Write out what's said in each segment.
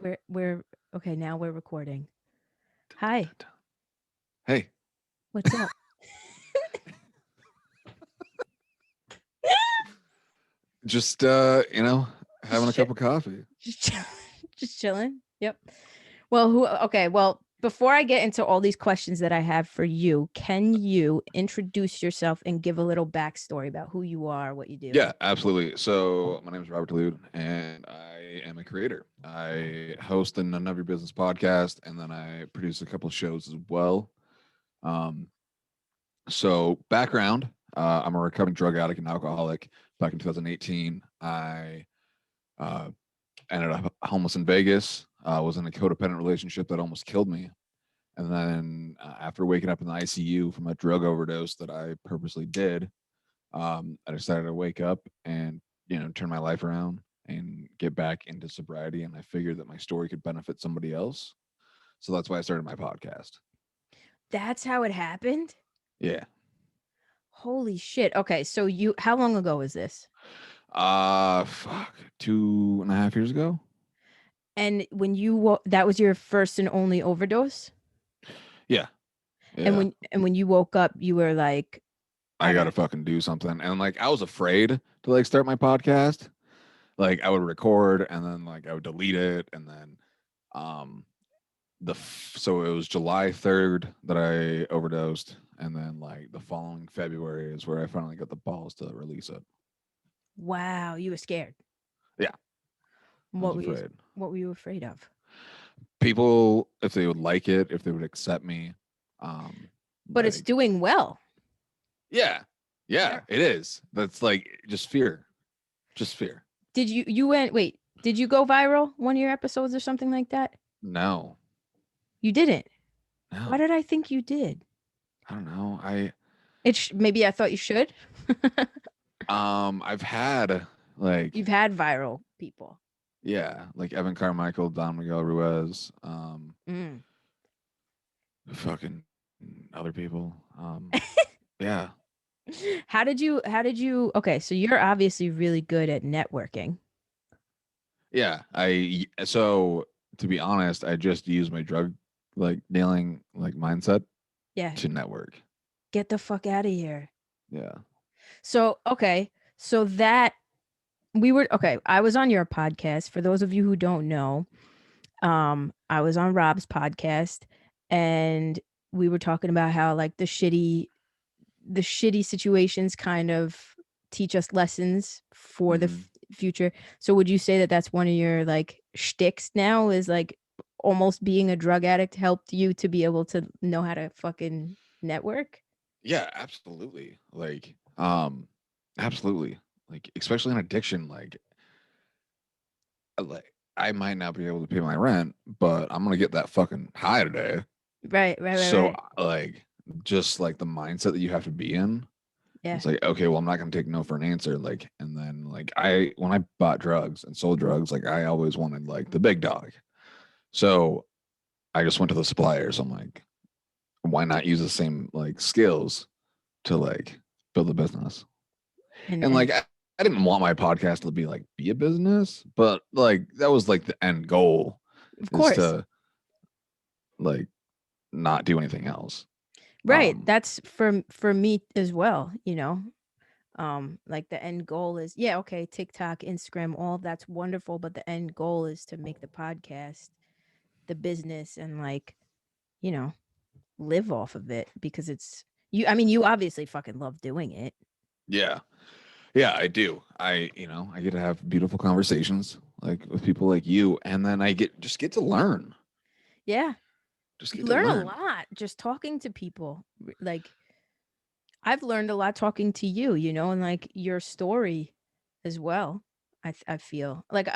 We're okay, now we're recording. Hi, Hey, what's up? just having a Just cup of coffee. just chill- just chilling. Yep. Well, who okay, well, before I get into all these questions that I have for you, can you introduce yourself and give a little backstory about who you are, what you do? Yeah, absolutely. So my name is Robert DeLude, and I am a creator. I host the None of Your Business podcast, and then I produce a couple of shows as well. Um, so background: I'm a recovering drug addict and alcoholic. Back in 2018, I uh, ended up homeless in Vegas. Was in a codependent relationship that almost killed me. And then after waking up in the ICU from a drug overdose that I purposely did, I decided to wake up and turn my life around and get back into sobriety. And I figured that my story could benefit somebody else, so that's why I started my podcast. That's how it happened? Yeah. Holy shit. Okay, so you how long ago was this? Fuck, 2.5 years ago. And when that was your first and only overdose? Yeah, And yeah. when you woke up, you were like, I I got gotta fucking do something, and like I was afraid to like start my podcast. Like I would record and then like I would delete it, and then um so it was July 3rd that I overdosed, and then like the following February is where I finally got the balls to release it. wow, you were scared. Yeah, I was What were you afraid. what were you afraid of? People, if they would like it, if they would accept me, um, But it's like doing well. yeah, Yeah. yeah, it is. That's like just fear. Did you went wait, did you go viral one of your episodes or something like that? No, You didn't. Why no, did I think you did? I don't know. Maybe I thought you should. I've had like You've had viral people. yeah, like Evan Carmichael, Don Miguel Ruiz, Mm. fucking other people. Yeah, How did you okay, so you're obviously really good at networking. yeah. So to be honest, I just use my drug like dealing like mindset Yeah. to network. Get the fuck out of here. Yeah. So, okay. So that I was on your podcast. For those of you who don't know, I was on Rob's podcast and we were talking about how like the shitty situations kind of teach us lessons for the Hmm. future. So would you say that that's one of your like shticks now is like almost being a drug addict helped you to be able to know how to fucking network? Yeah, absolutely. Absolutely. Like, especially in addiction, like I might not be able to pay my rent, but I'm gonna get that fucking high today. Right, right, right, So, right. just like the mindset that you have to be in. Yeah. It's like, okay, well, I'm not gonna take no for an answer. Like, and then like when I bought drugs and sold drugs, like I always wanted like the big dog. So I just went to the suppliers. I'm like, why not use the same like skills to like build a business? And And I didn't want my podcast to be a business, but like that was like the end goal of is course. to like not do anything else. Right. Um, That's for me as well, you know. Like the end goal is yeah, okay, TikTok, Instagram, all of that's wonderful, but the end goal is to make the podcast the business and like, you know, live off of it because it's you I mean, you obviously fucking love doing it. yeah, yeah, I do. I get to have beautiful conversations like with people like you, and then I get to learn. Yeah. Just You get to learn a learn. lot just talking to people. Like I've learned a lot talking to you, you know, and like your story as well. I feel like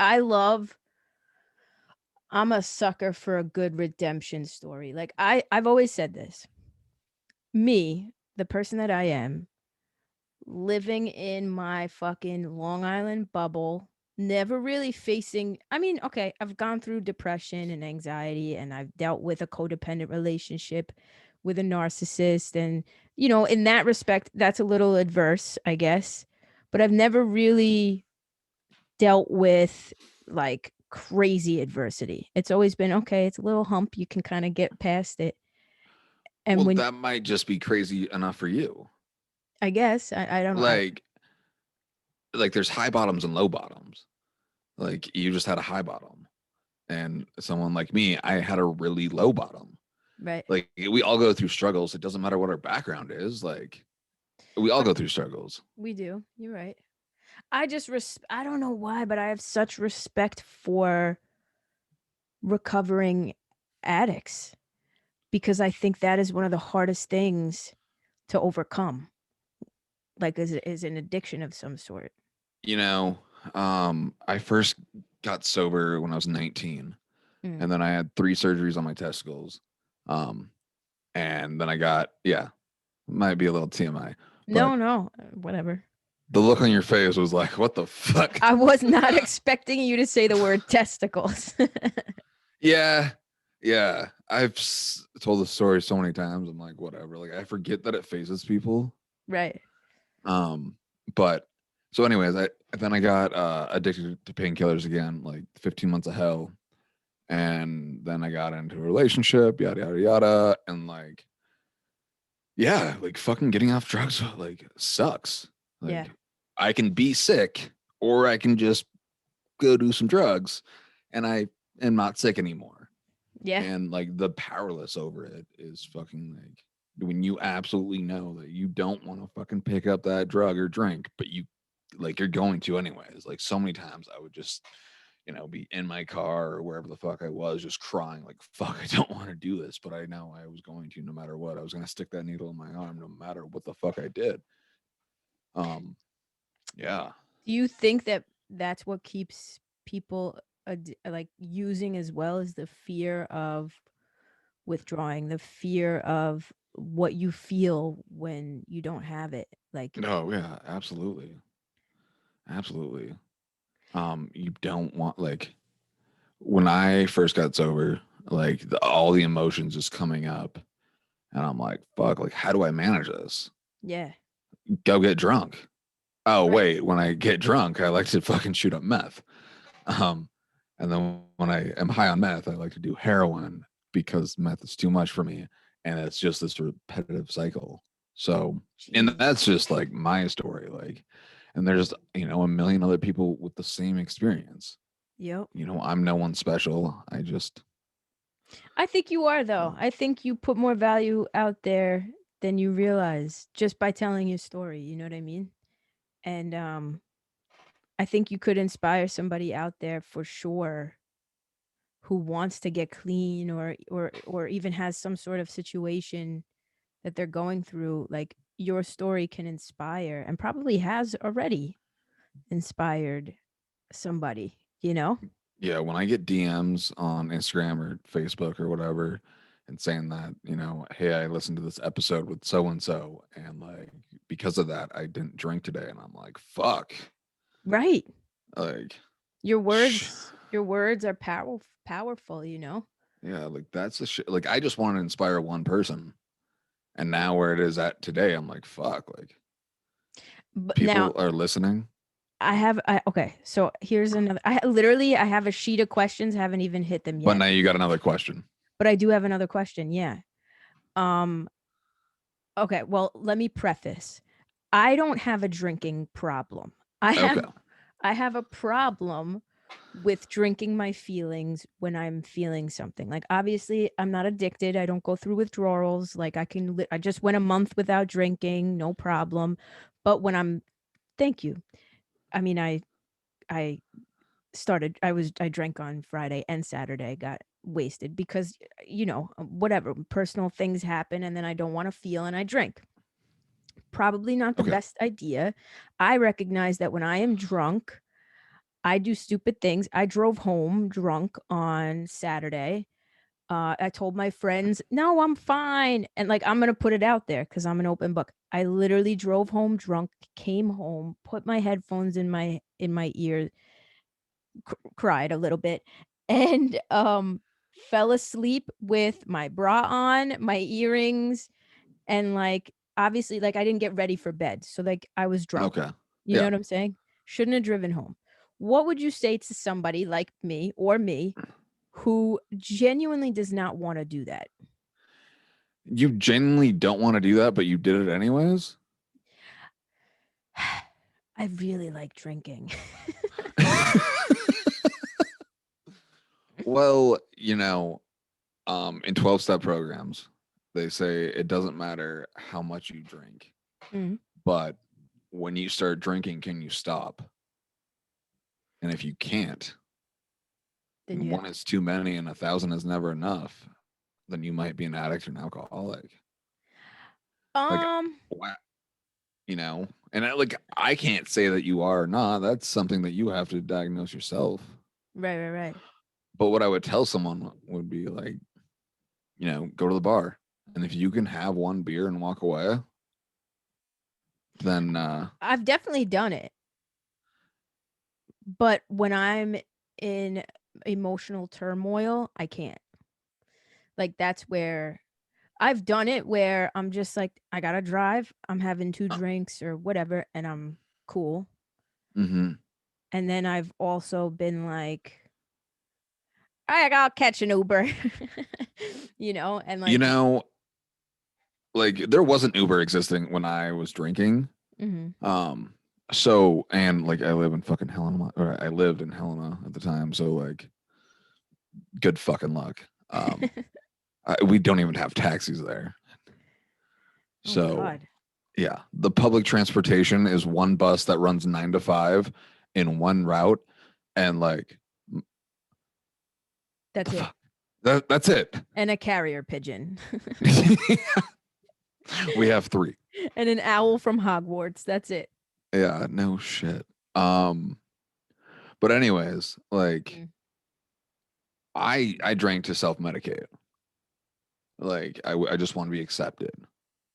I'm a sucker for a good redemption story. Like I've always said this. Me, the person that I am, living in my fucking Long Island bubble, never really facing I mean, okay, I've gone through depression and anxiety and I've dealt with a codependent relationship with a narcissist and you know, in that respect that's a little adverse, I guess. But I've never really dealt with like crazy adversity. It's always been, okay, it's a little hump, you can kind of get past it. And Well, when, that might just be crazy enough for you. I guess, I don't know. Like, there's high bottoms and low bottoms. Like, you just had a high bottom, and someone like me, I had a really low bottom. Right. Like, we all go through struggles. It doesn't matter what our background is. Like, we all Uh, go through struggles. we do. You're right. I don't know why, but I have such respect for recovering addicts because I think that is one of the hardest things to overcome, like is an addiction of some sort. You know, I first got sober when I was 19, Mm. and then I had 3 surgeries on my testicles. Um, and then I got, yeah, might be a little TMI, but No, no, whatever. the look on your face was like, what the fuck? I was not expecting you to say the word testicles. Yeah. Yeah. Told the story so many times. I'm like, whatever. Like, I forget that it phases people. Right. Um, but so anyways, I got addicted to painkillers again, like 15 months of hell. And then I got into a relationship, yada yada yada. And like, yeah, like fucking getting off drugs like sucks. Yeah. Like, I can be sick or I can just go do some drugs and I am not sick anymore. Yeah. And like the powerless over it is fucking like when you absolutely know that you don't want to fucking pick up that drug or drink, but you like you're going to anyways. Like so many times I would just, be in my car or wherever the fuck I was, just crying like, fuck, I don't want to do this, but I know I was going to no matter what. I was going to stick that needle in my arm no matter what the fuck I did. Um, yeah. Do you think that that's what keeps people like using as well as the fear of withdrawing, the fear of what you feel when you don't have it? Like, No, yeah, absolutely. Absolutely. You don't want like when I first got sober, like all the emotions just coming up, and I'm like, fuck, like how do I manage this? yeah, Go get drunk. Oh right. wait, when I get drunk, I like to fucking shoot up meth. Um, and then when I am high on meth, I like to do heroin because meth is too much for me, and it's just this repetitive cycle. So, and Jeez. that's just like my story, like, and there's a million other people with the same experience. Yep. I'm no one special. I just I think you are though. I think you put more value out there than you realize just by telling your story, you know what I mean? And I think you could inspire somebody out there for sure who wants to get clean or even has some sort of situation that they're going through. Like your story can inspire and probably has already inspired somebody, you know? yeah, when I get DMs on Instagram or Facebook or whatever and saying that, hey, I listened to this episode with so and so and like because of that I didn't drink today and I'm like, fuck. Right. Like Your sh- words are powerful, you know? yeah, like that's the shit. Like I just want to inspire one person. And now where it is at today, I'm like, fuck, like But now people are listening. okay, so here's another I have a sheet of questions, haven't even hit them But yet. now you got another question. But I do have another question, yeah. Um, okay, well, let me preface. I don't have a drinking problem. I Okay. have I have a problem with drinking my feelings when I'm feeling something. Like obviously, I'm not addicted. I don't go through withdrawals. Like I just went a month without drinking, no problem. But when I'm thank you. I mean, I I drank on Friday and Saturday, got wasted because, whatever, personal things happen and then I don't wanna feel and I drink. Probably not the Okay. best idea. I recognize that when I am drunk, I do stupid things. I drove home drunk on Saturday. I told my friends, "No, I'm fine." And, like, I'm gonna put it out there because 'cause I'm an open book. I literally drove home drunk, came home, put my headphones in my ear, cried a little bit, and fell asleep with my bra on, my earrings, and like obviously like I didn't get ready for bed. So like I was drunk. Okay. You know Yeah. what I'm saying? Shouldn't have driven home. What would you say to somebody like me or me who genuinely does not want to do that? You genuinely don't want to do that, but you did it anyways? I really like drinking. Well, in 12-step programs, they say it doesn't matter how much you drink, Mm, but when you start drinking, can you stop? And if you can't, then and you have one is too many and 1,000 is never enough, then you might be an addict or an alcoholic. Like, um wha- and I can't say that you are or not. That's something that you have to diagnose yourself. right. But what I would tell someone would be like, go to the bar. And if you can have one beer and walk away, then I've definitely done it. But when I'm in emotional turmoil, I can't. Like that's where I've done it where I'm just like, I gotta drive. I'm having two uh, drinks or whatever, and I'm cool. mhm. And then I've also been like, I'll catch an Uber, and you like, know, like there wasn't Uber existing when I was drinking. mhm. Um, so and like I live in fucking Helena, or I lived in Helena at the time. So like, good fucking luck. We don't even have taxis there. Oh So God, yeah, the public transportation is one bus that runs 9 to 5 in one route, and like the that's it. fuck, that's it. And a carrier pigeon, We have three. and an owl from Hogwarts. That's it. Yeah, no shit. Um, but anyways, like Mm. I drank to self medicate. Like I just want to be accepted.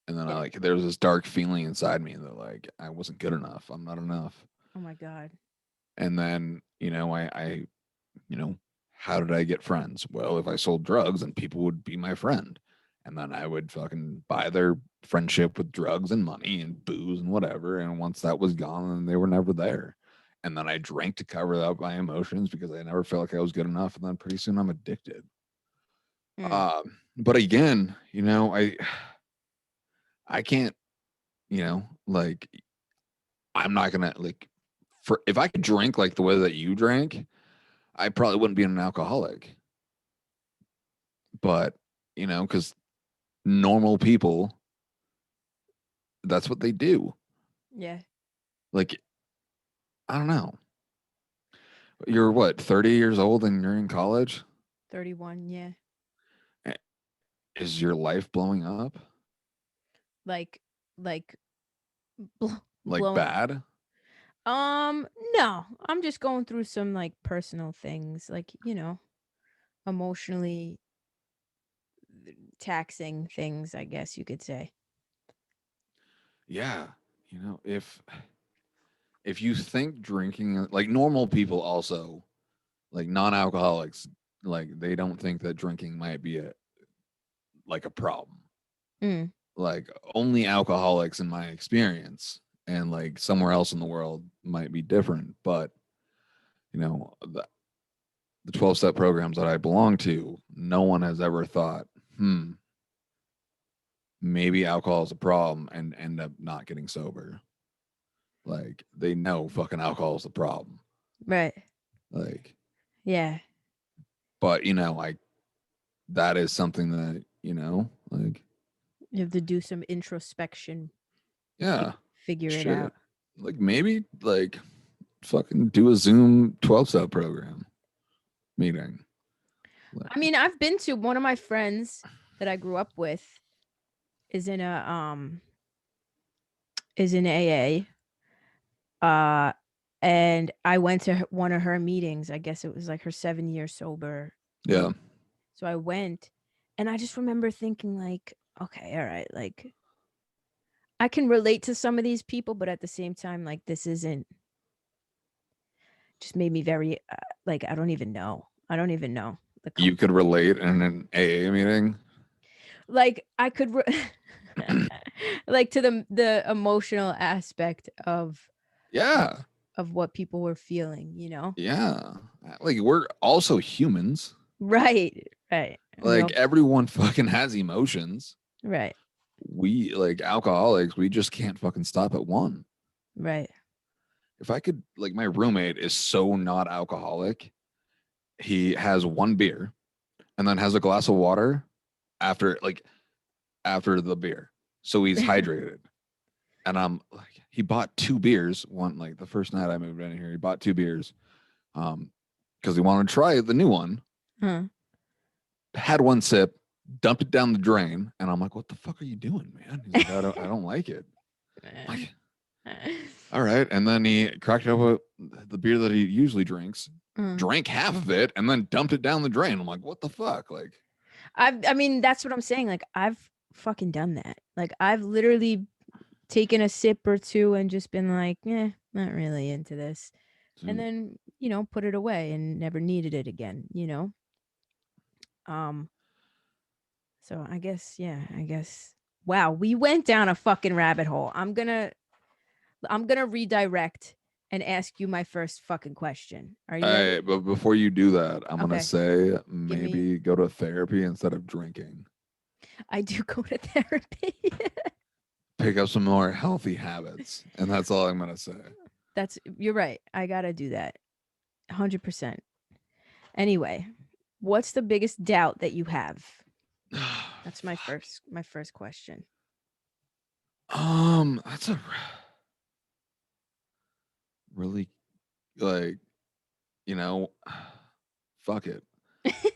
And then Yeah. there was this dark feeling inside me that like I wasn't good enough. I'm not enough. Oh my God. And then, I you know, how did I get friends? Well, if I sold drugs, then people would be my friend. And then I would fucking buy their friendship with drugs and money and booze and whatever. And once that was gone, then they were never there. And then I drank to cover up my emotions because I never felt like I was good enough. And then pretty soon I'm addicted. Mm. But again, I can't, like I'm not gonna like for if I could drink like the way that you drank, I probably wouldn't be an alcoholic. But because normal people, that's what they do. Yeah. Like, I don't know. You're what, 30 years old and you're in college? 31. Yeah. Eh, Is your life blowing up? Like, like Like blowing. bad? No, I'm just going through some like personal things, like, emotionally taxing things, I guess you could say. Yeah. If you think drinking like normal people also, like non-alcoholics, like they don't think that drinking might be a problem. Mm, Like only alcoholics in my experience, and like somewhere else in the world might be different, but the 12-step programs that I belong to, no one has ever thought, maybe alcohol is a problem and end up not getting sober. Like they know fucking alcohol is the problem. right. Like, Yeah. but like that is something that, like, You have to do some introspection, yeah, figure it shit. out. Like maybe like fucking do a Zoom 12-step program meeting. Like, I mean, I've been to one of my friends that I grew up with is in AA. Uh and I went to one of her meetings. I guess it was like her 7 year sober yeah. meeting. So I went and I just remember thinking like, okay, all right, like I can relate to some of these people, but at the same time, like this isn't just made me very like I don't even know. I don't even know the You could relate in an AA meeting. like I could like to the emotional aspect of Yeah. of what people were feeling, you know? Yeah. Like we're also humans. Right. Right. We Like all everyone fucking has emotions. right. We like alcoholics, we just can't fucking stop at one. Right. If I could, like, my roommate is so not alcoholic. He has one beer and then has a glass of water after, like, after the beer. So he's hydrated. And I'm like, he bought two beers. One, like the first night I moved in here, he bought two beers. Because he wanted to try the new one. Huh. Had one sip, dumped it down the drain, and I'm like, "What the fuck are you doing, man?" He's like, I don't like it." I'm like, all right. And then he cracked open the beer that he usually drinks, Uh. drank half of it, and then dumped it down the drain. I'm like, what the fuck? Like, I mean, that's what I'm saying. Like, I've fucking done that. Like, I've literally taken a sip or two and just been like, "Eh, not really into this." And dude, then, you know, put it away and never needed it again, you know? Um, so I guess, yeah, I guess. Wow, we went down a fucking rabbit hole. I'm gonna redirect and ask you my first fucking question. Are you ready? but before you do that, I'm gonna Okay. say Give me maybe go to therapy instead of drinking. I do go to therapy. Pick up some more healthy habits, and that's all I'm gonna say. You're right. I gotta do that. 100%. Anyway, what's the biggest doubt that you have? That's Fuck. my first question. That's a really, like, you know, fuck it.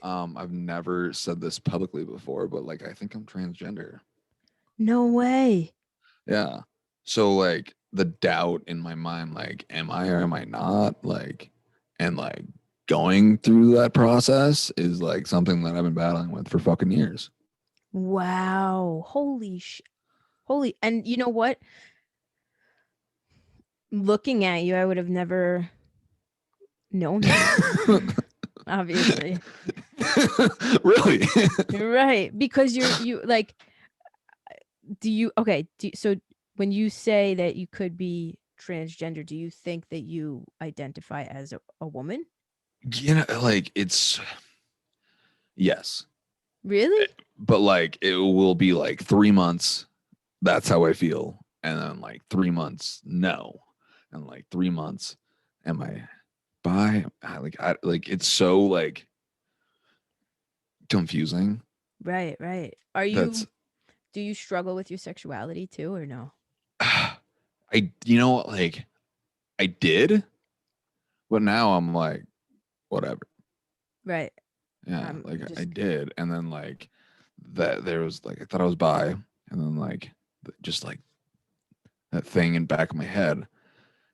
I've never said this publicly before, but like I think I'm transgender. No way. Yeah. So like the doubt in my mind, like, am I or am I not? Like, and like going through that process is like something that I've been battling with for fucking years. Wow. Holy. And you know what? Looking at you, I would have never known that. Obviously. Really? You're right. Because you like, do you, okay. So when you say that you could be transgender, do you think that you identify as a woman? You know, like it's yes. Really? But like it will be like 3 months. That's how I feel. And then like 3 months, no. And like 3 months, am I bi? Like it's so like confusing. Right, right. That's Do you struggle with your sexuality too or no? you know what, like I did, but now I'm like, whatever. Right. Yeah, I'm like I just did. And then like that there was like I thought I was bi, and then like just like that thing in back of my head.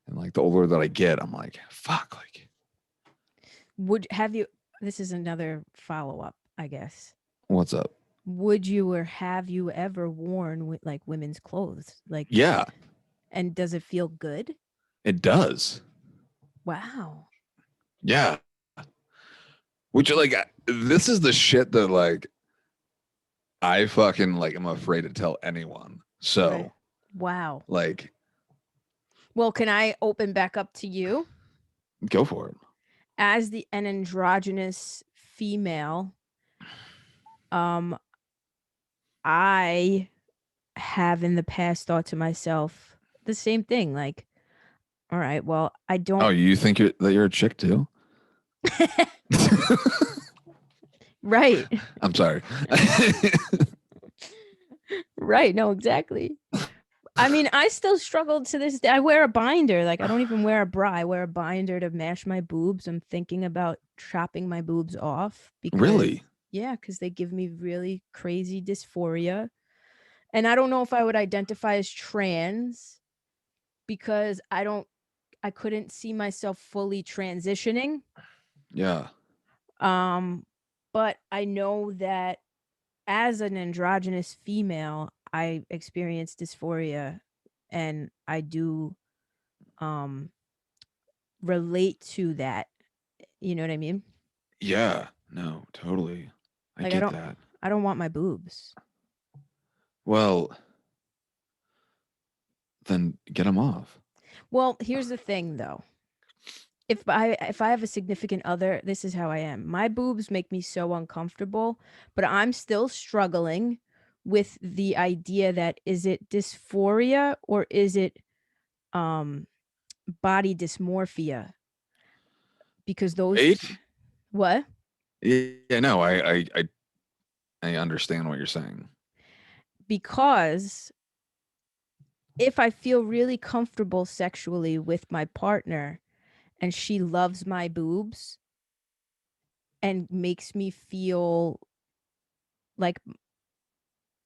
And like the older that I get, I'm like, fuck, like would have you this is another follow-up, I guess. what's up? Would you or have you ever worn like women's clothes? Like, Yeah, and does it feel good? it does. Wow. Yeah. Which like this is the shit that like I fucking like I'm afraid to tell anyone. Right. So Wow. like Well, can I open back up to you go for it. as the an androgynous female? Um, I have in the past thought to myself the same thing. Like, all right, well, I Oh, don't. you think you're a chick too? Right. I'm sorry. Right. No, exactly. I mean, I still struggle to this day. I wear a binder. Like, I don't even wear a bra. I wear a binder to mash my boobs. I'm thinking about chopping my boobs off because, Really? yeah, because they give me really crazy dysphoria. And I don't know if I would identify as trans because I couldn't see myself fully transitioning. Yeah. Um, but I know that as an androgynous female, I experience dysphoria and I do um relate to that. You know what I mean? Yeah. No, totally. I Like get that. I don't want my boobs. Well, then get them off. Well, here's the thing though. if I have a significant other, this is how I am. My boobs make me so uncomfortable, but I'm still struggling with the idea that, is it dysphoria or is it um body dysmorphia? Because those Right? what? Yeah, no, I understand what you're saying. Because if I feel really comfortable sexually with my partner and she loves my boobs and makes me feel like,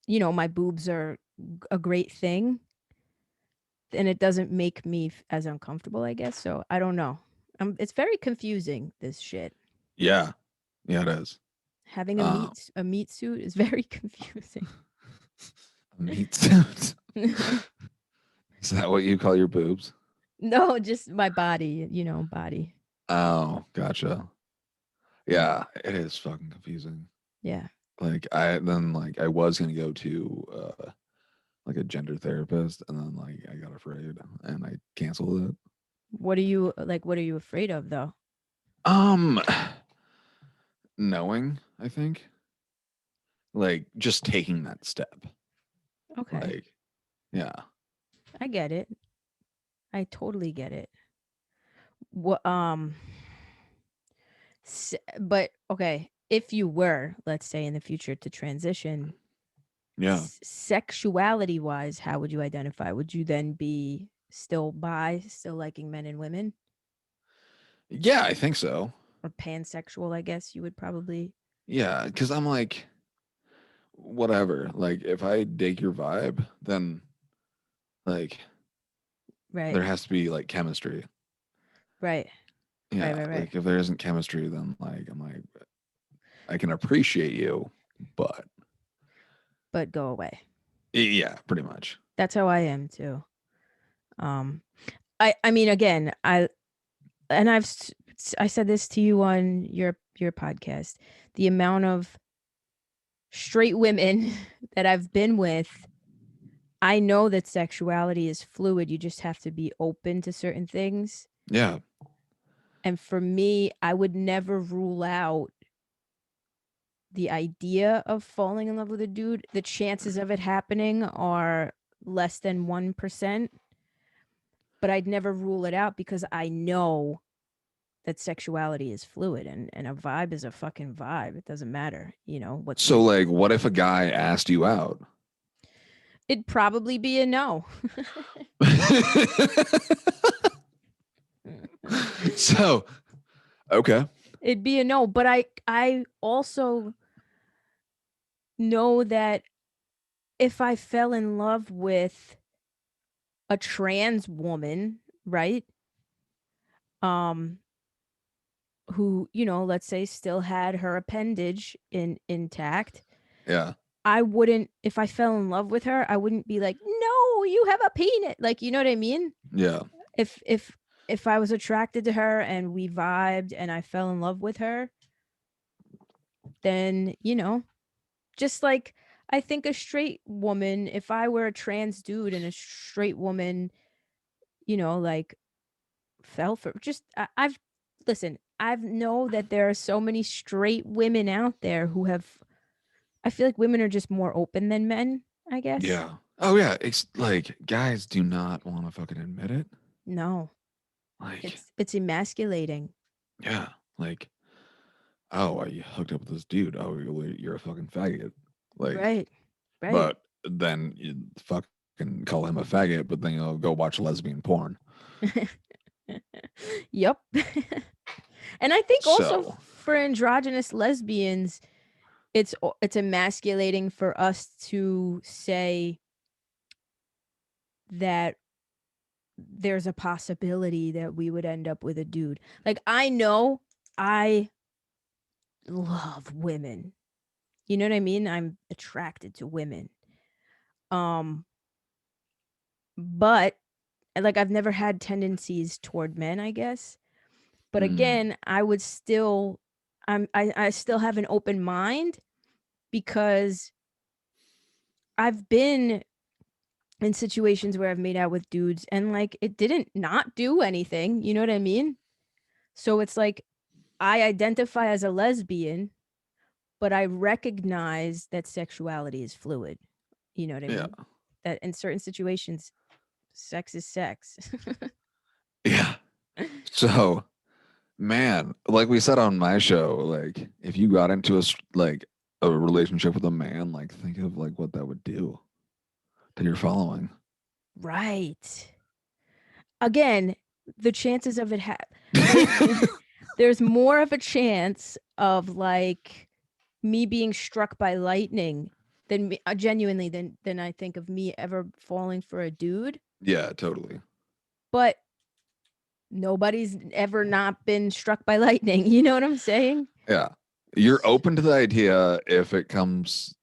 my boobs are a great thing, then it doesn't make me as uncomfortable, I guess. So I don't know. It's very confusing, this shit. Yeah. Yeah, it is. Having Um, a meat suit is very confusing. a meat suit. Is that what you call your boobs? No, just my body, body. Oh, gotcha. Yeah. Yeah, it is fucking confusing. Yeah. Like I was gonna go to like a gender therapist, and then like I got afraid and I canceled it. What are you afraid of though? Um, knowing, I think, like just taking that step. Okay. Like, yeah, I get it. I totally get it. What but okay, if you were, let's say in the future, to transition, yeah, sexuality wise, how would you identify? Would you then be still bi, still liking men and women, yeah. I think so. or pansexual? I guess you would probably. Yeah, because I'm like, whatever. Like, if I dig your vibe, then like Right, there has to be like chemistry. right, right, Yeah, right, right. like if there isn't chemistry, then like I'm like I can appreciate you, but But go away. yeah, pretty much. That's how I am too. Um, I mean, again, I said this to you on your podcast. The amount of straight women that I've been with, I know that sexuality is fluid. You just have to be open to certain things. Yeah. And for me, I would never rule out the idea of falling in love with a dude. The chances of it happening are less than 1%, but I'd never rule it out because I know that sexuality is fluid, and a vibe is a fucking vibe. It doesn't matter, what So the like, what if a guy asked you out? it'd probably be a no. So okay. It'd be a no, but I also know that if I fell in love with a trans woman, right? Um who, let's say still had her appendage intact, Yeah. I wouldn't, if I fell in love with her, I wouldn't be like, "No, you have a penis." Like, you know what I mean? Yeah. If I was attracted to her and we vibed and I fell in love with her, then, just like I think a straight woman, if I were a trans dude and a straight woman, like fell for, just I've listen, I've know that there are so many straight women out there who have, I feel like women are just more open than men, I guess. Yeah. Oh yeah. It's like guys do not want to fucking admit it. No, Like, it's emasculating. yeah. Like, oh, I hooked up with this dude. Oh, you're a fucking faggot. Like, Right. Right. but then you fucking call him a faggot, but then you'll go watch lesbian porn. Yep. And I think also So for androgynous lesbians, it's emasculating for us to say that there's a possibility that we would end up with a dude. Like, I know I love women. You know what I mean? I'm attracted to women. Um but like, I've never had tendencies toward men, I guess. But mm, again, I would still, I still have an open mind because I've been in situations where I've made out with dudes and like it didn't not do anything, you know what I mean? So it's like I identify as a lesbian, but I recognize that sexuality is fluid. You know what I Yeah. mean? That in certain situations, sex is sex. Yeah. So, man, like we said on my show, like if you got into like a relationship with a man, like think of like what that would do to your following. Right. Again, the chances of it there's there's more of a chance of like me being struck by lightning than me, genuinely than I think of me ever falling for a dude. Yeah, totally. But nobody's ever not been struck by lightning. You know what I'm saying? Yeah. You're open to the idea if it's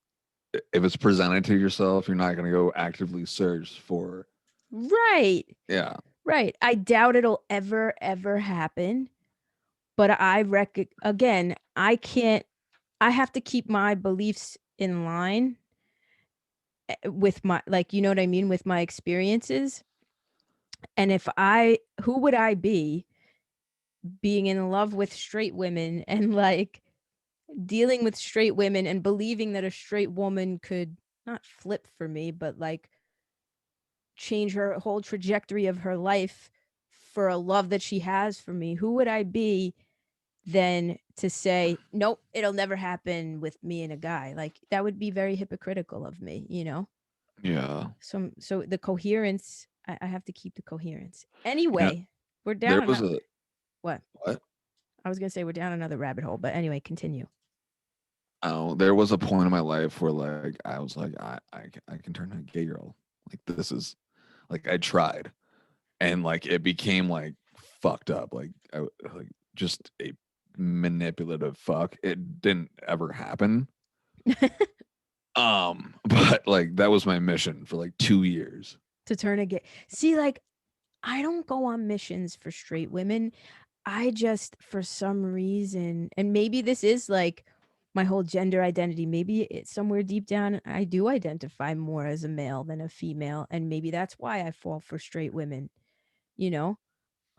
presented to yourself, you're not going to go actively search for. Right. Yeah. Right. I doubt it'll ever happen. But again, I have to keep my beliefs in line with my, like, you know what I mean? With my experiences. And who would I be being in love with straight women and like dealing with straight women and believing that a straight woman could not flip for me, but like change her whole trajectory of her life for a love that she has for me? Who would I be then to say, nope, it'll never happen with me and a guy? Like that would be very hypocritical of me, you know? Yeah. So the coherence, I have to keep the coherence. You know, Anyway, we're down there on was that. a What? what? I was gonna say we're down another rabbit hole, but anyway, continue. Oh, there was a point in my life where like I was like I can turn a gay girl. Like this is like I tried and like it became like fucked up like just a manipulative fuck. It didn't ever happen. But like that was my mission for like 2 years. To turn a gay. See, like I don't go on missions for straight women. I just, for some reason, and maybe this is like my whole gender identity. Maybe it's somewhere deep down, I do identify more as a male than a female. And maybe that's why I fall for straight women, you know?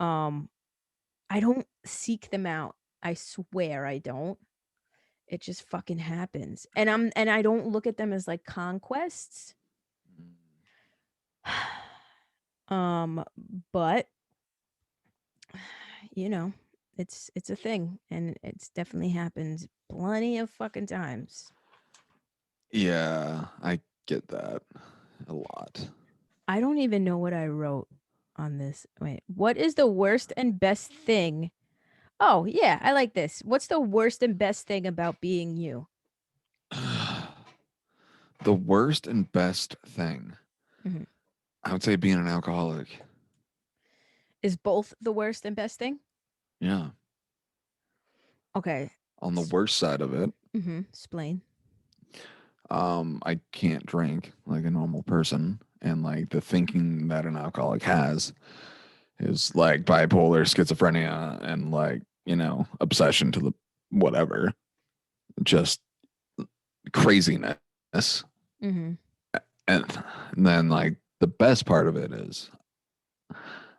Um, I don't seek them out. I swear I don't. It just fucking happens. And I don't look at them as like conquests. um, but you know, it's a thing and it's definitely happened plenty of fucking times. Yeah, I get that a lot. I don't even know what I wrote on this. Wait, what is the worst and best thing? Oh, yeah, I like this. What's the worst and best thing about being you? The worst and best thing, Mhm. I would say being an alcoholic. Is both the worst and best thing? Yeah. Okay. On the worst side of it, Explain. I can't drink like a normal person. And like the thinking that an alcoholic has is like bipolar, schizophrenia, and like, obsession to the whatever, just craziness. Mm-hmm. And then like the best part of it is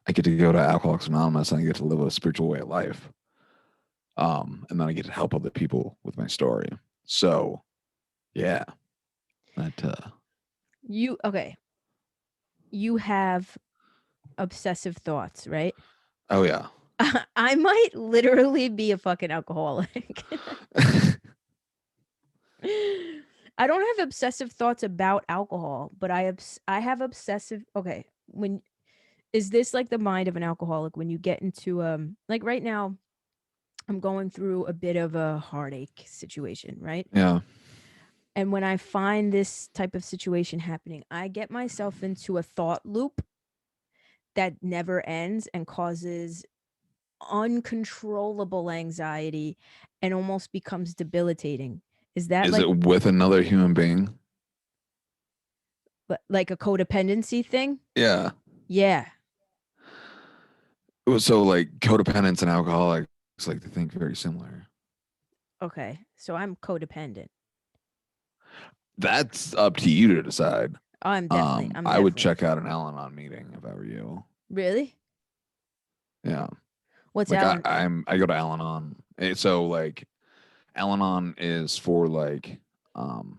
I get to go to Alcoholics Anonymous and I get to live a spiritual way of life. And then I get to help other people with my story. So yeah, that Okay. You have obsessive thoughts, right? oh yeah. I might literally be a fucking alcoholic. I don't have obsessive thoughts about alcohol, but I have obsessive. Okay, when is this like the mind of an alcoholic when you get into like right now I'm going through a bit of a heartache situation, right? Yeah. And when I find this type of situation happening, I get myself into a thought loop that never ends and causes uncontrollable anxiety and almost becomes debilitating. Is that Is it with another human being? like a codependency thing? Yeah. Yeah. So like codependents and alcoholics like to think very similar. Okay. So I'm codependent. That's up to you to decide. Oh, I'm I would definitely. check out an Al-Anon meeting if I were you. Really? Yeah. What's Like Alan? I go to Al-Anon. So like Al-Anon is for like um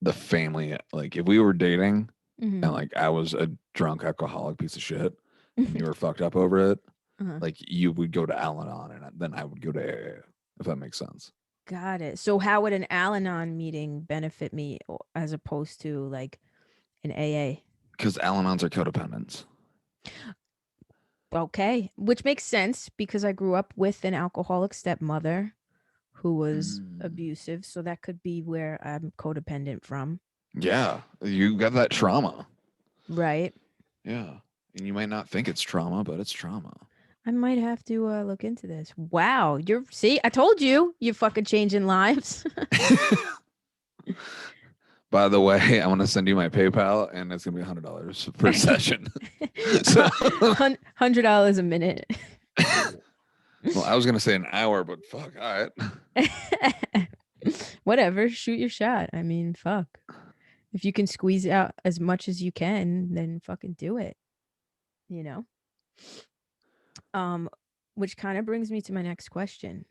the family. Like if we were dating Mm-hmm. and like I was a drunk alcoholic piece of shit and you were fucked up over it, Uh-huh. like you would go to Al-Anon and then I would go to AA, if that makes sense. Got it. So how would an Al-Anon meeting benefit me as opposed to like an AA? Because Al-Anons are codependents. Okay, which makes sense because I grew up with an alcoholic stepmother who was Mm. abusive, so that could be where I'm codependent from. Yeah, you got that trauma. Right. Yeah. And you might not think it's trauma, but it's trauma. I might have to look into this. Wow, you're see, I told you, you're fucking changing lives. By the way, I'm gonna send you my PayPal, and it's gonna be $100 per session. So, $100 a minute. well, I was gonna say an hour, but fuck, all right. Whatever, shoot your shot. I mean, fuck. If you can squeeze out as much as you can, then fucking do it, you know? Um, which kind of brings me to my next question.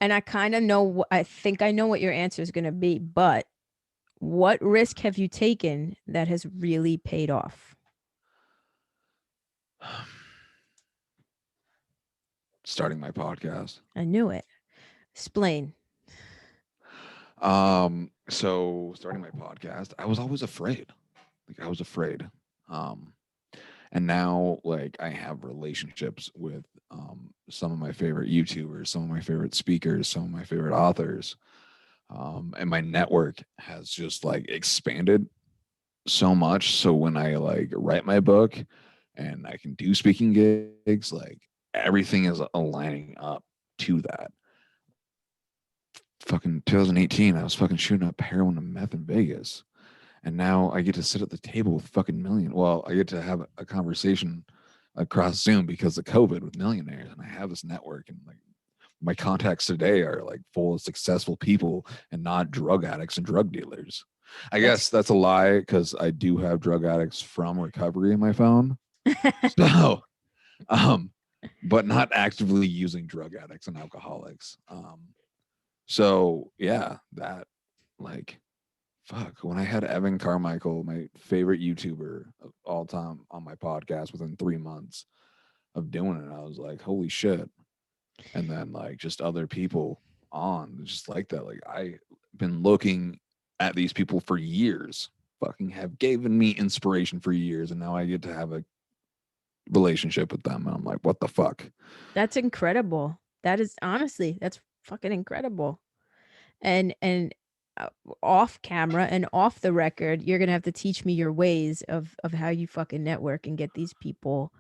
And I kind of know, I think I know what your answer is going to be, but what risk have you taken that has really paid off? Starting my podcast. I knew it. Explain. So starting my podcast, I was always afraid. Like I was afraid. Um, and now like I have relationships with some of my favorite YouTubers, some of my favorite speakers, some of my favorite authors. And my network has just like expanded so much. So when I like write my book and I can do speaking gigs, like everything is aligning up to that. Fucking 2018, I was fucking shooting up heroin and meth in Vegas. And now I get to sit at the table with fucking million. Well, I get to have a conversation across Zoom because of COVID with millionaires. And I have this network and like my contacts today are like full of successful people and not drug addicts and drug dealers. I That's guess that's a lie because I do have drug addicts from recovery in my phone. So, um, but not actively using drug addicts and alcoholics. So yeah, that like fuck. When I had Evan Carmichael, my favorite YouTuber of all time, on my podcast within 3 months of doing it, I was like, holy shit. And then like just other people on just like that. Like I've been looking at these people for years, fucking have given me inspiration for years, and now I get to have a relationship with them. And I'm like, what the fuck? that's incredible. That is honestly, that's fucking incredible. And uh, off camera and off the record, you're gonna have to teach me your ways of how you fucking network and get these people,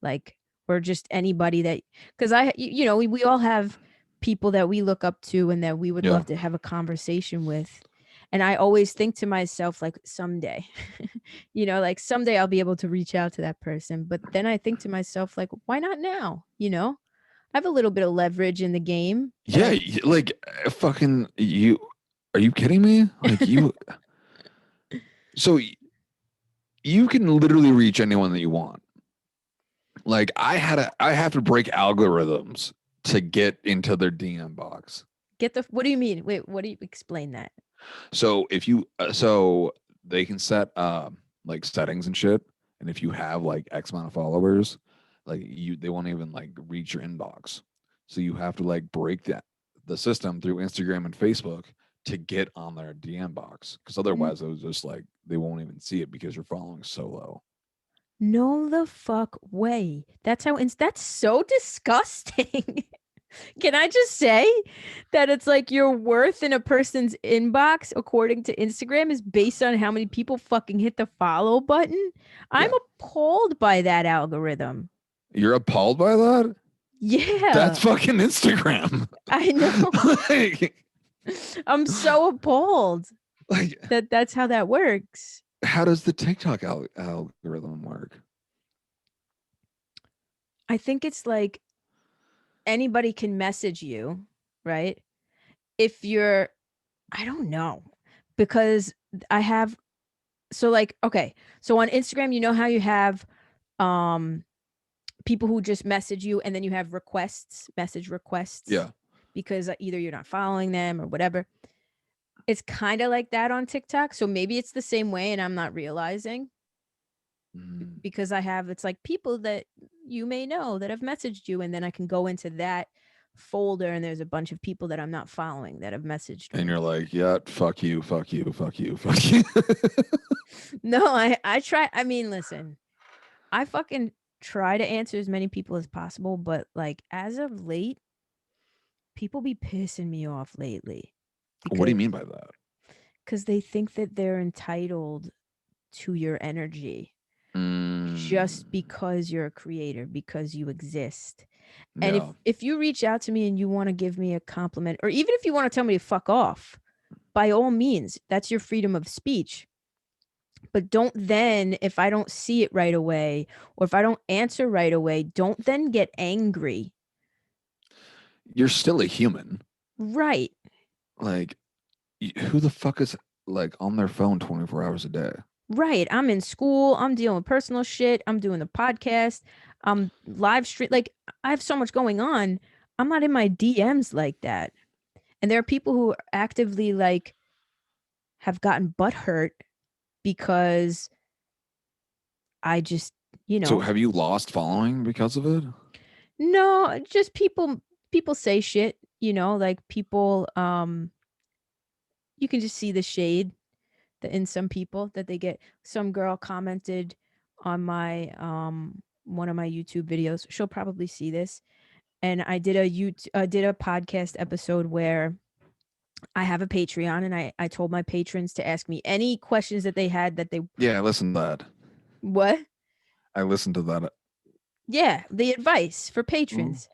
like, or just anybody that, because you know, we all have people that we look up to and that we would Yeah. love to have a conversation with. And I always think to myself, like, someday, you know, like someday I'll be able to reach out to that person. But then I think to myself, like, why not now? You know, I have a little bit of leverage in the game that Yeah. Like fucking you. Are you kidding me? Like you. So you can literally reach anyone that you want. Like I have to break algorithms to get into their DM box. get the. What do you mean? Wait, what do you explain that? So if you so they can set like settings and shit, and if you have like X amount of followers, like you they won't even like reach your inbox. So you have to like break the system through Instagram and Facebook to get on their DM box, because otherwise it was just like they won't even see it because you're following so low. No, the fuck way. That's how. That's so disgusting. Can I just say that it's like your worth in a person's inbox, according to Instagram, is based on how many people fucking hit the follow button? I'm Yeah. appalled by that algorithm. You're appalled by that? Yeah, That's fucking Instagram. I know. like, I'm so appalled like, that that's how that works. how does the TikTok algorithm work? I think it's like anybody can message you, right? If you're, I don't know, because I have, so like, okay, so on Instagram, you know how you have um people who just message you and then you have message requests, Yeah. because either you're not following them or whatever. It's kind of like that on TikTok. So maybe it's the same way and I'm not realizing, Mm. because it's like people that you may know that have messaged you, and then I can go into that folder and there's a bunch of people that I'm not following that have messaged And me. you're like, yeah, fuck you, fuck you, fuck you, fuck you. No, I try. I mean, listen, I fucking try to answer as many people as possible, but like as of late, people be pissing me off lately What do you because mean by that? they think that they're entitled to your energy just Mm, because you're a creator, because you exist. And yeah. if you reach out to me and you want to give me a compliment, or even if you want to tell me to fuck off, by all means, that's your freedom of speech. But don't then, if I don't see it right away, or if I don't answer right away, don't then get angry. You're still a human. Right. Like, who the fuck is like on their phone 24 hours a day? Right. I'm in school. I'm dealing with personal shit. I'm doing the podcast. I'm live stream. Like, I have so much going on. I'm not in my DMs like that. And there are people who actively like have gotten butthurt because I just, you So know, have you lost following because of it? no, just people say shit, like people you can just see the shade that in some people that they get. Some girl commented on my one of my YouTube videos. She'll probably see this. And I did did a podcast episode where I have a Patreon, and I told my patrons to ask me any questions that they had that they Yeah, I listened to that. what? I listened to that. Yeah, the advice for Mm. patrons.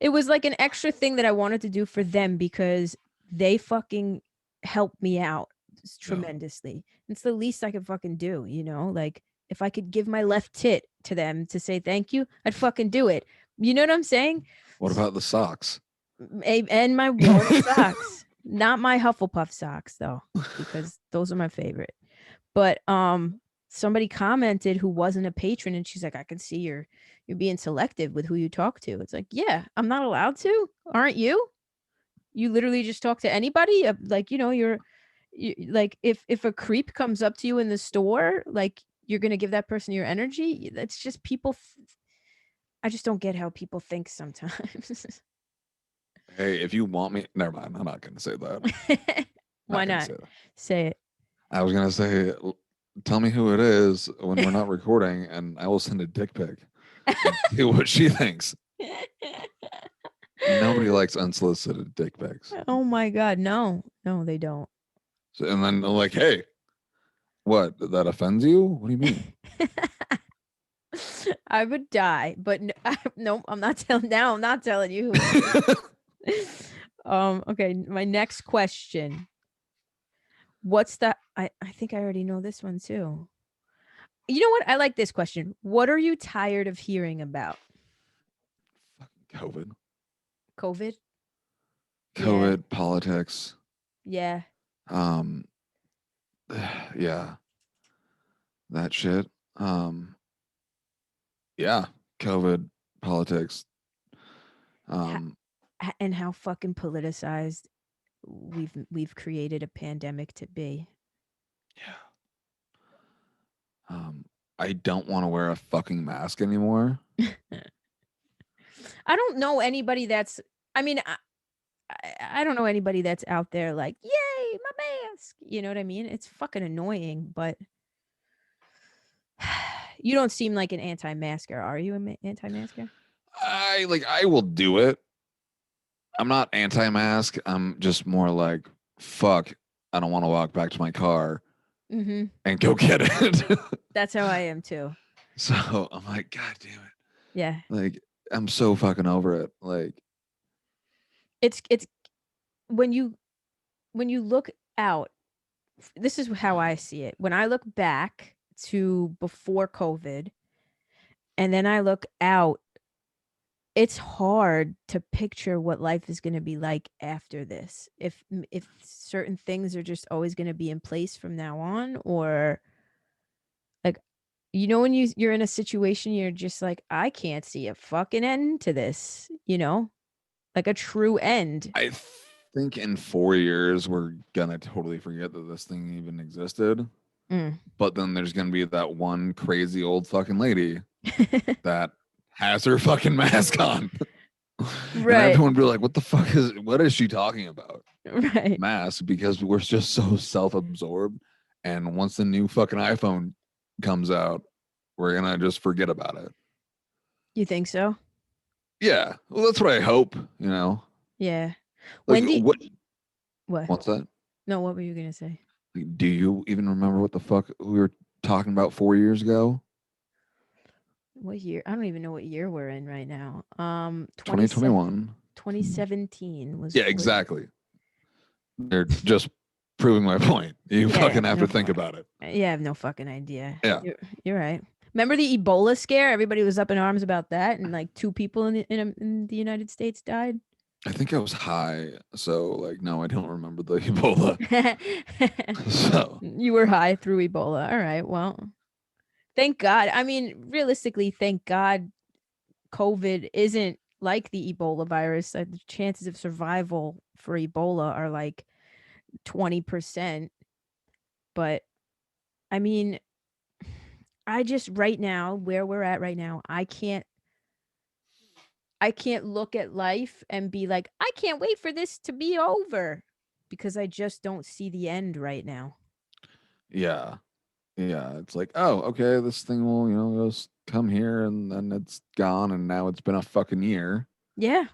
It was like an extra thing that I wanted to do for them because they fucking helped me out Yeah. tremendously. It's the least I could fucking do, Like if I could give my left tit to them to say thank you, I'd fucking do it. You know what I'm saying? What about the socks? And my warm socks. Not my Hufflepuff socks though, because those are my favorite. But somebody commented who wasn't a patron, and she's like, I can see you're being selective with who you talk to. It's like, yeah, I'm not allowed to. Aren't you? You literally just talk to anybody. Like, like if a creep comes up to you in the store, like you're gonna give that person your energy. That's just people. I just don't get how people think sometimes. Hey, if you want me, never mind. I'm not going to say that. Why Not going to not? say that. Say it. I was going to say, tell me who it is when we're not recording, and I will send a dick pic and see what she thinks. Nobody likes unsolicited dick pics. Oh my god, no. No, they don't. So, and then they're like, hey, what? That offends you? What do you mean? I would die, but no, I'm not telling now. I'm not telling you who it is. Okay, my next question. What's the I think I already know this one too. You know what? I like this question. What are you tired of hearing about? COVID. COVID? Yeah. COVID, politics. Yeah. Um, yeah, that shit. Yeah, COVID, politics. Ha- Um, and how fucking politicized we've created a pandemic to be. yeah. Um, I don't want to wear a fucking mask anymore. I don't know anybody that's I mean, I don't know anybody that's out there like, yay, my mask. You know what I mean? It's fucking annoying, but you don't seem like an anti-masker. Are you an anti-masker? I will do it. I'm not anti-mask. I'm just more like, fuck, I don't want to walk back to my car Mm-hmm. and go get it. That's how I am too. So I'm like, God damn it. Yeah. Like, I'm so fucking over it. Like, It's when you look out, this is how I see it. When I look back to before COVID and then I look out, it's hard to picture what life is going to be like after this. If certain things are just always going to be in place from now on, or like, You know, when you're in a situation, you're just like, I can't see a fucking end to this, you know? Like a true end. I think in 4 years we're gonna totally forget that this thing even existed. Mm. But then there's gonna be that one crazy old fucking lady that has her fucking mask on. And Right. everyone be like, what is she talking about? Right. Mask, because we're just so self-absorbed. And once the new fucking iPhone comes out, we're gonna just forget about it. You think so? Yeah. Well, that's what I hope, you know. Yeah. Like When do you, what? what's that? No, what were you gonna say? Like, do you even remember what the fuck we were talking about 4 years ago? What year? I don't even know what year we're in right now. 2021. 2017 was Yeah, 4 years. exactly. They're just proving my point. You Yeah, fucking have no to think fuck. about it. Yeah, I have no fucking idea. Yeah. You're right. Remember the Ebola scare? Everybody was up in arms about that, and like two people in the United States died. I think I was high, so like no, I don't remember the Ebola. So You were high through Ebola. All right. Well, thank God. I mean, realistically, thank God COVID isn't like the Ebola virus. The chances of survival for Ebola are like 20%. But I mean, I just right now, where we're at right now, I can't look at life and be like, I can't wait for this to be over because I just don't see the end right now. yeah, yeah, it's like, oh, okay, this thing will, just come here and then it's gone, and now it's been a fucking year, Yeah.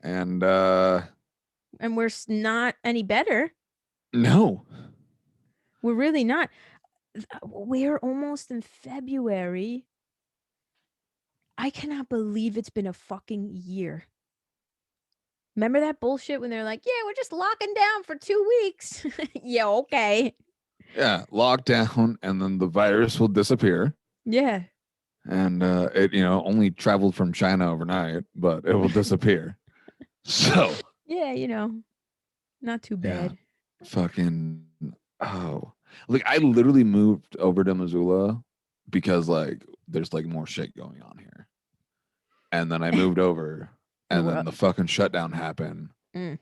and And we're not any better. no, We're really not. We're almost in February. I cannot believe it's been a fucking year. Remember that bullshit when they're like, yeah, we're just locking down for 2 weeks? Yeah, okay. yeah, lockdown, and then the virus will disappear, Yeah. and it only traveled from China overnight, but it will disappear. So Yeah, not too yeah, bad. fucking oh, like I literally moved over to Missoula because like there's like more shit going on here, and then I moved over, And and we're then up. the fucking shutdown happened. Mm.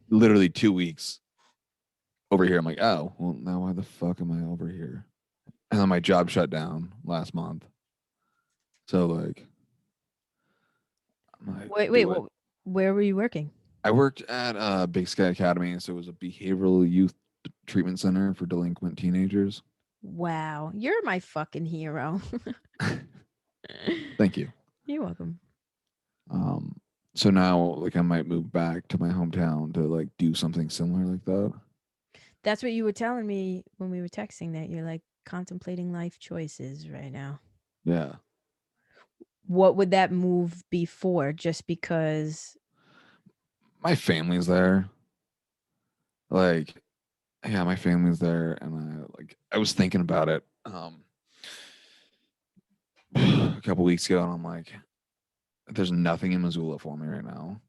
Literally 2 weeks over here. I'm like, oh, well, now why the fuck am I over here? And then my job shut down last month. So like, I'm like, Wait, do it. where were you working? I worked at Big Sky Academy, so it was a behavioral youth treatment center for delinquent teenagers. Wow, you're my fucking hero. Thank you. You're welcome. Um, so now like I might move back to my hometown to like do something similar like that. That's what you were telling me when we were texting that you're like contemplating life choices right now. Yeah. What would that move be for? Just because? My family's there. Like, yeah, my family's there, and I was thinking about it a couple weeks ago, and I'm like, there's nothing in Missoula for me right now.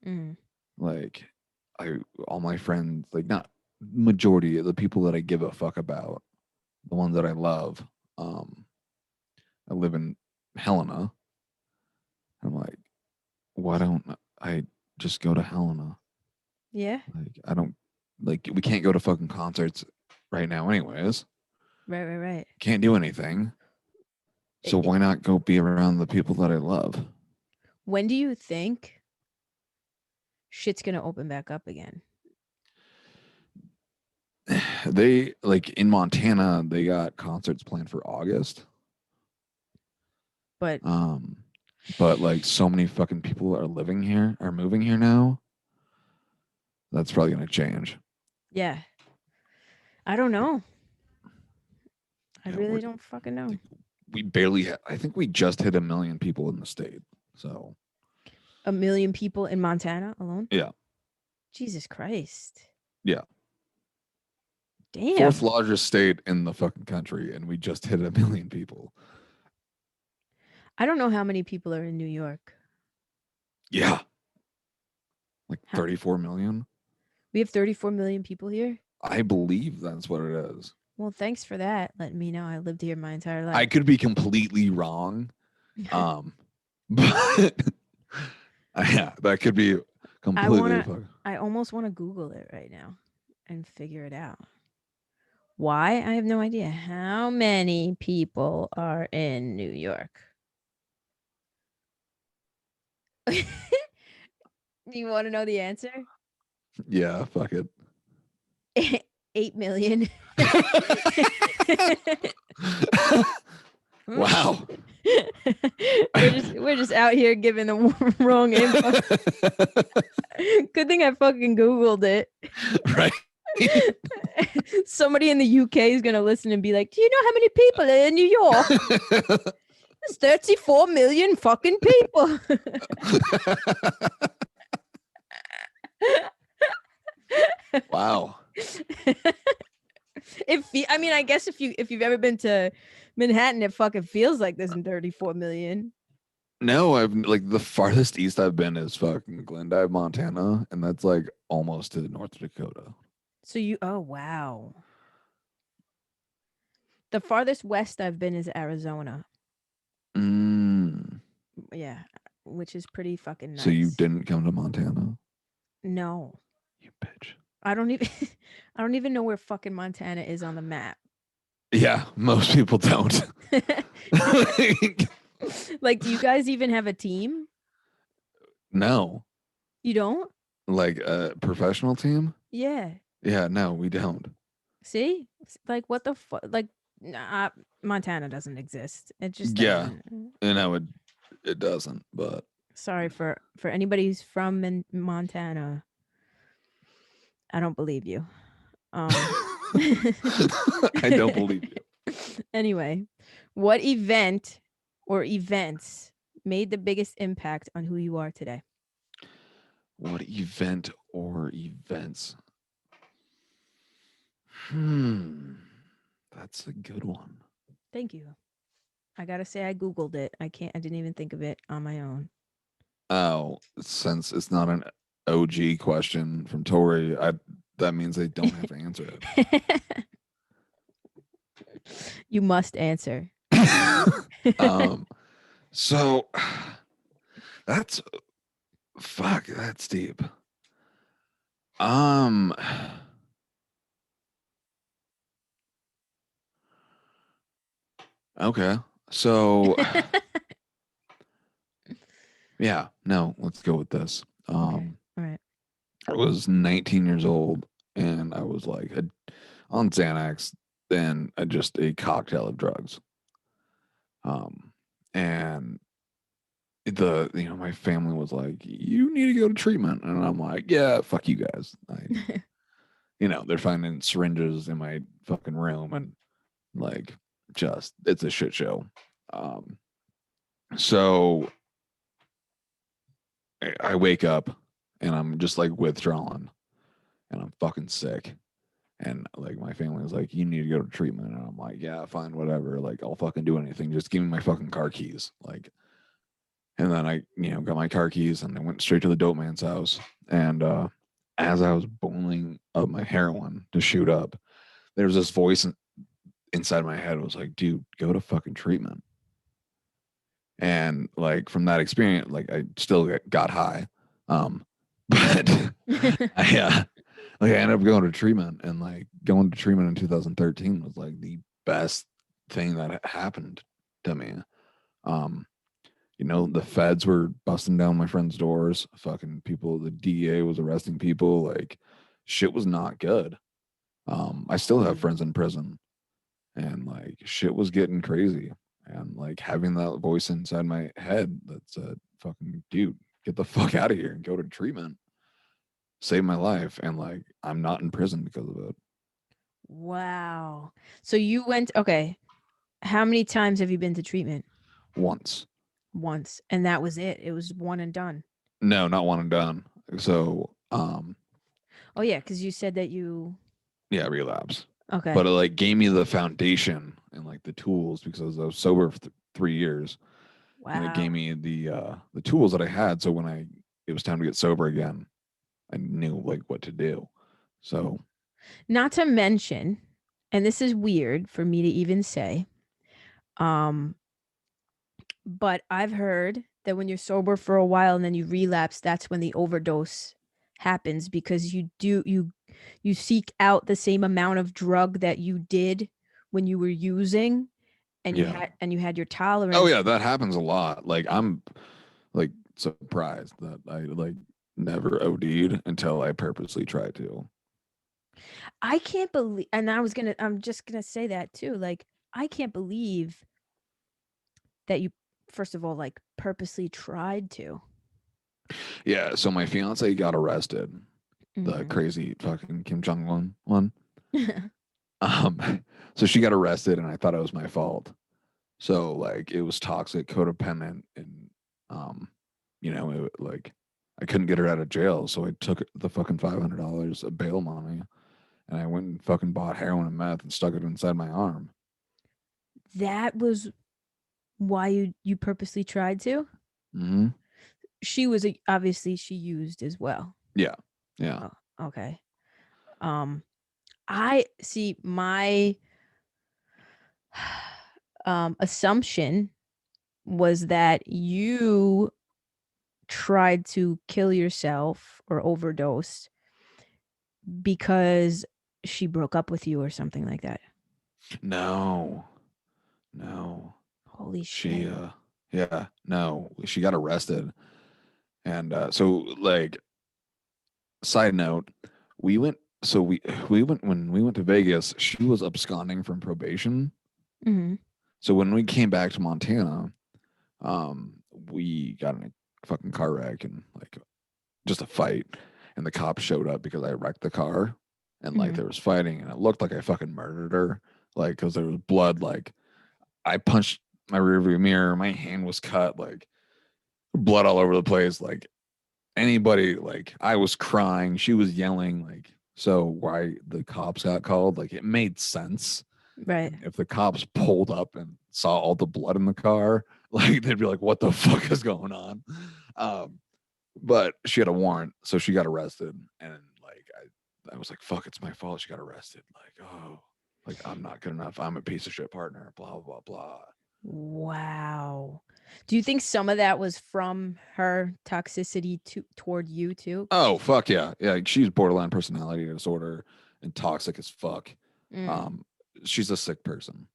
Mm. Like, I all my friends, like not majority of the people that I give a fuck about, the ones that I love, um, I live in Helena. I'm like, why don't I just go to Helena? Yeah. Like, I don't like we can't go to fucking concerts right now, anyways. Right. Right. Right. Can't do anything. I- So I- why not go be around the people that I love? When do you think shit's gonna open back up again? They like in Montana, they got concerts planned for August. But Um, but like so many fucking people are moving here now. That's probably gonna change. yeah, I don't know. I Yeah, really don't fucking know. we barely. I think we just hit 1 million people in the state. So 1 million people in Montana alone? yeah, Jesus Christ. yeah, fourth Damn. largest state in the fucking country, and we just hit 1 million people. I don't know how many people are in New York. Yeah, like How, 34 million. we have 34 million people here. I believe that's what it is. Well, thanks for that. Letting me know I lived here my entire I life. could be completely wrong. Um, but yeah, that could be I completely wanna. fucking. I almost want to Google it right now and figure it out. Why? I have no idea. How many people are in New York? Do you want to know the answer? Yeah, fuck it. 8 million. Wow. we're just out here giving the wrong info. Good thing I fucking Googled it. Right. Somebody in the UK is gonna listen and be like, "Do you know how many people are in New York? There's 34 million fucking people." Wow. I mean, I guess if you've ever been to Manhattan, it fucking feels like there's 34 million. No, I've like the farthest east I've been is fucking Glendive, Montana, and that's like almost to North Dakota. So oh wow. The farthest west I've been is Arizona. Mm. Yeah, which is pretty fucking So you nice. didn't come to Montana, No. you bitch. I don't even I don't even know where fucking Montana is on the map. Yeah, most people don't. Like, do you guys even have a team? No, You don't? like a professional team. Yeah. Yeah, no, we don't. See? Like, what the fuck? Like, nah, Montana doesn't exist. It just Yeah, doesn't. and it doesn't. But Sorry for anybody who's from Montana. I don't believe you. I don't believe you. Anyway, what event or events made the biggest impact on who you are today? What event or events? Hmm, that's a good one. Thank you. I gotta say, I googled it. I didn't even think of it on my own. Oh, since it's not an OG question from Tori, that means they don't have to answer You must answer. it. So that's fuck. That's deep. Um. Okay. So yeah. No. Let's go with this. Okay. All right. I was 19 years old, and I was like on Xanax, and just a cocktail of drugs. Um. And my family was like, you need to go to treatment, and I'm like, yeah, fuck you guys. They're finding syringes in my fucking room, and like, just it's a shit show. um so I wake up and I'm just like withdrawn, and I'm fucking sick, and like my family was like, you need to go to treatment, and I'm like, yeah, fine, whatever, like I'll fucking do anything, just give me my fucking car keys, like. And then I, got my car keys, and I went straight to the dope man's house. And as I was boiling up my heroin to shoot up, there was this voice inside my head was like, dude, go to fucking treatment. And like from that experience, like I still got high. But I ended up going to treatment, and like going to treatment in 2013 was like the best thing that happened to me. Um, the feds were busting down my friends' doors. Fucking people, the DEA was arresting people. Like, shit was not good. I still have friends in prison, and like shit was getting crazy. And like having that voice inside my head that said, fucking dude, get the fuck out of here and go to treatment, saved my life. And like I'm not in prison because of it. Wow. So you went, okay. How many times have you been to treatment? Once. Once. And that was it. It was one and done. No, not one and done. So Oh yeah, because you said that you yeah, relapse. okay. But it like gave me the foundation and like the tools, because I was sober for 3 years, and it gave Wow. me the tools that I had. So when it was time to get sober again, I knew like what to do. So Not to mention, and this is weird for me to even say, um, but I've heard that when you're sober for a while and then you relapse, that's when the overdose happens because you seek out the same amount of drug that you did when you were using, and Yeah. you had your Oh tolerance. yeah, that happens a lot. Like I'm like surprised that I like never OD'd until I purposely tried to. I can't believe, and I'm just gonna say that too. Like, I can't believe that you, first of all, like purposely tried to. Yeah, so my fiance got arrested, the Mm-hmm. crazy fucking Kim Jong Un one. So she got arrested, and I thought it was my fault. So like it was toxic, codependent, and um, like I couldn't get her out of jail, so I took the fucking $500 of bail money, and I went and fucking bought heroin and meth and stuck it inside my arm. That was why you purposely tried to. Hmm. She was obviously she used as well. Yeah, yeah. Oh, okay. Um, I see my assumption was that you tried to kill yourself or overdose because she broke up with you or something like that. No, no. Holy She, shit. yeah, no. She got arrested, and so like side note, we went. So we went when we went to Vegas. She was absconding from probation. Mm-hmm. So when we came back to Montana, we got in a fucking car wreck and like just a fight, and the cops showed up because I wrecked the car, and like Mm-hmm. there was fighting, and it looked like I fucking murdered her, like because there was blood. Like I punched my rearview mirror, my hand was cut, like blood all over the place. Like anybody, like I was crying, she was yelling, like so why the cops got called, like it made sense. Right. And if the cops pulled up and saw all the blood in the car, like they'd be like, "What the fuck is going on?" Um, but she had a warrant, so she got arrested, and like I was like, "Fuck, it's my fault." She got arrested. Like, oh, like I'm not good enough. I'm a piece of shit partner. Blah blah blah. Wow. Do you think some of that was from her toxicity toward you too? Oh fuck yeah, yeah. She's borderline personality disorder and toxic as fuck. Mm. Um, she's a sick person,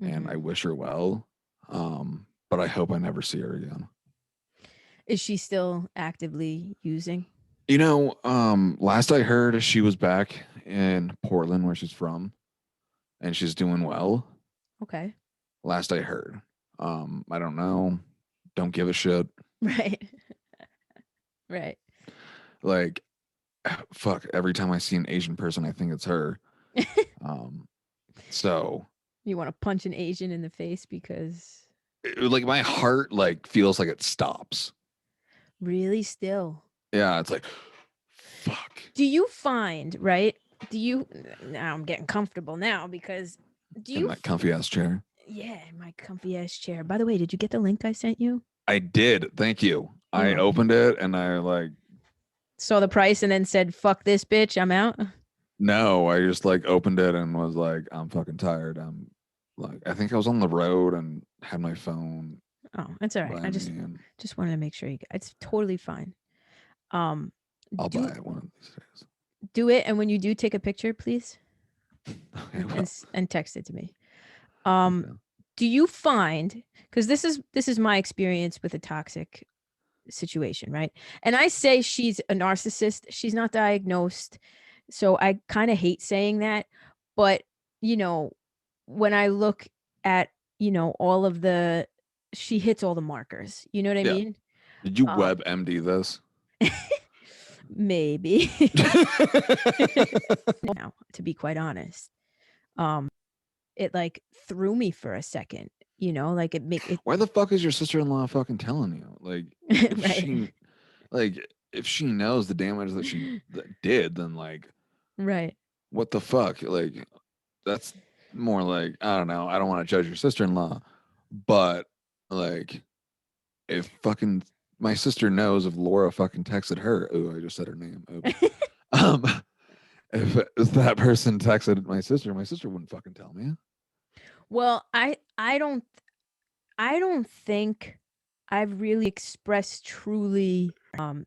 and Mm-hmm. I wish her well. But I hope I never see her again. Is she still actively using? Last I heard, she was back in Portland, where she's from, and she's doing well. Okay. Last I heard. I don't know. Don't give a shit. Right. Right. Like, fuck. Every time I see an Asian person, I think it's her. Um, so You want to punch an Asian in the face because like my heart like feels like it stops. really still. Yeah, it's like, fuck. Do you find, right? Do you Now I'm getting comfortable now because do In you my comfy ass chair. yeah, in my comfy ass chair. By the way, did you get the link I sent you? I did. Thank you. You're I welcome. opened it and I like Saw the price and then said, "Fuck this bitch, I'm out." no, I just like opened it and was like, I'm fucking tired. I'm like, I think I was on the road and had my phone Oh, that's all right. by I me, and just wanted to make sure it's totally fine. Um I'll buy do it one of these days. do it, and when you do, take a picture, please, Okay, and text it to me. Um okay. do you find, cuz this is my experience with a toxic situation, right? And I say she's a narcissist. She's not diagnosed. So I kind of hate saying that, but you know, when I look at, all of the she hits all the markers. You know what I Yeah. mean? Did you Um web MD this? maybe. Now, to be quite honest. Um it like threw me for a second, like it make it Why the fuck is your sister-in-law fucking telling you? Like, if right. if she knows the damage that did, then like, Right. what the fuck? Like, that's more like I don't know. I don't want to judge your sister-in-law, but like, if fucking my sister knows if Laura fucking texted her. Oh, I just said her name. Oops. Um, if that person texted my sister wouldn't fucking tell me. Well, I don't think I've really expressed truly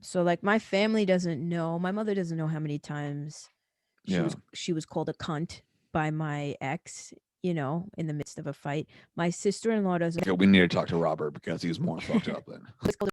so like my family doesn't know. My mother doesn't know how many times Yeah. she was called a cunt by my ex, in the midst of a fight. My sister-in-law doesn't Okay, we need to talk to Robert because he's more fucked up than. was called